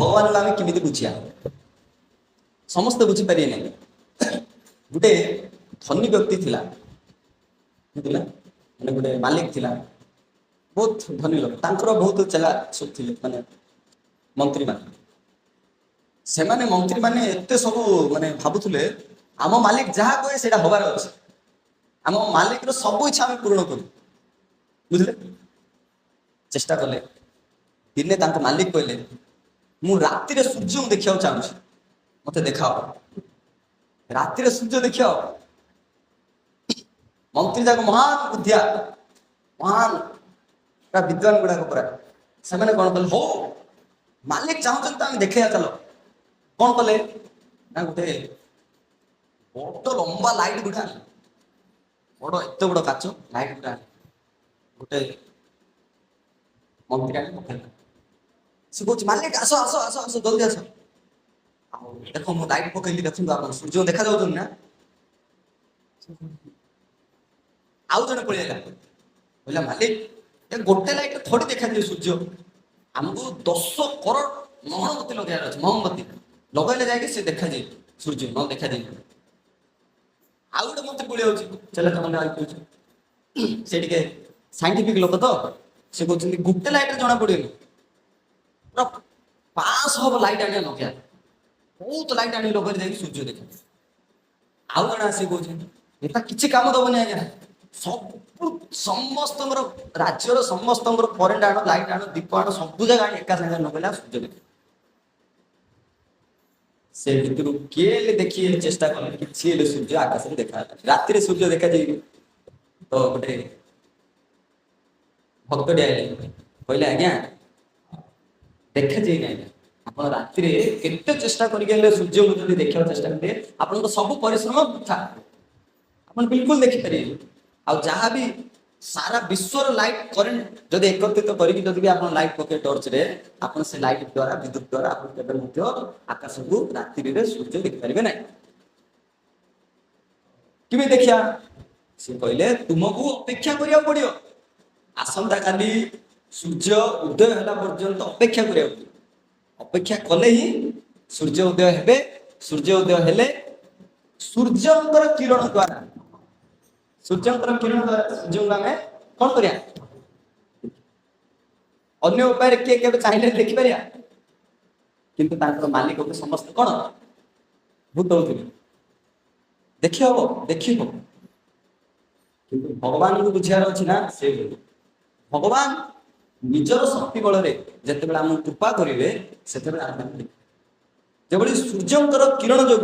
भगवान को आम केमी बुझिया समस्ते बुझीपारे ना गोटे धनी व्यक्ति थिला माने गोटे मालिक थिला बहुत धनी लोक तांकर बहुत चला सब थिले माने मंत्री माने से माने मंत्री माने एते सब माने भाबुथुले आम मालिक जहाँ कहे सेटा हबार अछि आम मालिक रो सब इच्छा हम पूर्ण करू बुझले चेष्टा कले दिने तांको मालिक कहले मु राति रे सूर्य देखिया चाहूँ मते देखाओ राति रे सूर्य देखिया मंत्री जाक महान बुद्धिया महान का विद्वान गुड़ाक पूरा से मैंने कौन कले हो मालिक चाहूँ तो देखे चलो कौन कले ना गोटे बड़ लंबा लाइट गुटा बड़ एत बड़ काच लाइट गुटा गोटे मंत्री आगे पकड़ से कह मालिक आस आस आस आस जल्दी आस देख मु लाइट पकईली देखो आप सूर्य देखा जाऊँ ना आउ जड़े पड़ेगा बोला मालिक ये गोटे लाइट थोड़ी देखा जाए सूर्य आमको 10 करोड़ मोहम्मती लगार अच्छे मोहम्मती लगेले जाए से देखा जाए सूर्य न देखा जाए आउ गोटे मंत्री पड़े चले तुम से साइंटिफिक लोक तो से कहते गोटे लाइट जना पड़े पूरा 500 लाइट आने लगे बहुत लाइट आने लगे जाए सूर्य देखा आउ जन आस कहता किसी काम दबनी आज्ञा सब समस्त राज्यर समस्त करेन्ट आण लाइट आण दीप आण सब जगह एका सागे नगला सूर्य देख से भितर किए देखिए चेष्टा कले कि सूर्य आकाश में देखा राति सूर्य देखा जाए तो गोटे भक्त कहले आज्ञा देखा जाए ना आप राति केते चेष्टा करके सूर्य को जब देखा चेष्टा करेंगे आप सब परिश्रम था आप बिल्कुल देखिपारे आ जहाँ भी सारा विश्वर लाइट करेन्ट जब एकत्रित करके जब भी आप लाइट पके टर्च रे आप से लाइट द्वारा विद्युत द्वारा आप आकाश को राति सूर्य देखिपारे ना कि देखिया से कहले तुमको अपेक्षा करिया पड़ियो आसंता काली सूर्य उदय होला पर्यंत अपेक्षा करिया अपेक्षा कले ही सूर्य उदय हेबे सूर्य उदय हेले सूर्यंकर किरण द्वारा सूर्यंकर किरण द्वारा सूर्य आम कौन करिया अन्य उपाय किए के चाहिए देखिपार किंतु मालिक को समस्त कौन भूत होते देखी हम देखी हम किंतु भगवान को बुझार अच्छी ना से भगवान निजर शक्ति बल जिते आम कृपा करेंगे से जब सूर्यंकर किरण जो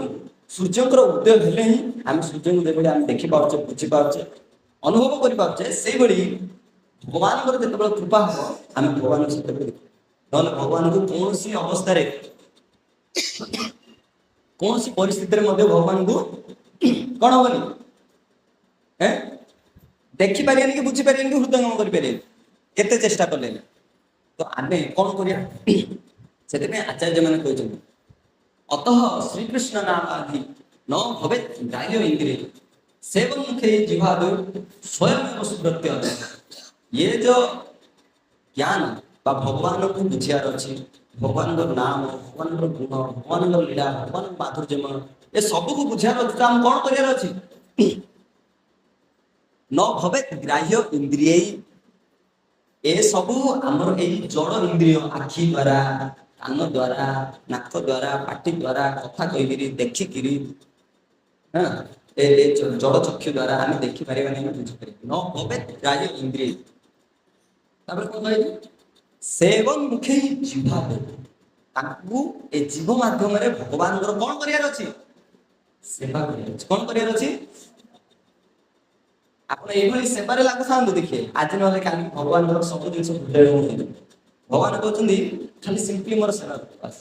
सूर्यंकर उदय हेले ही आम सूर्य को जब देखिपे बुझीपे अनुभव कर से भगवान जो कृपा हम आम भगवान से ना भगवान को कौन सी अवस्था कौन सी परिस्थिति भगवान को कौन हेनी देखिपारे कि बुझीपारे कि हृदयंगम करें केते चेष्टा कले तो आम कौन करें आचार्य मैंने कहते अतः श्रीकृष्ण नाम आदि न भवे ग्राह्य इंद्रिय सेवन मुखे जिहाद स्वयं सुब्रत्य ये जो ज्ञान बा भगवान को बुझार अच्छी भगवान नाम भगवान गुण भगवान लीला भगवान माधुर्यमय ये सब को बुझार अच्छे आम कौन करार अच्छी न भवे ग्राह्य इंद्रिय ए सब आमर ए जड़ इंद्रिय आखि द्वारा कान द्वारा नाक द्वारा पाटी द्वारा कथा कहीकि देखिकी हाँ जड़ चक्षु द्वारा आम देखिपारे बुझीपारे न भवे ग्राह्य इंद्रिय कौन कह सेवन मुखे जीवा ए जीव माध्यम भगवान कौन करार अच्छी सेवा कौन करार अच्छी आप सेवारे लागू था देखिए आज ना भगवान सब जिन भगवान कहते खाली सिंपली मोर सेवा बस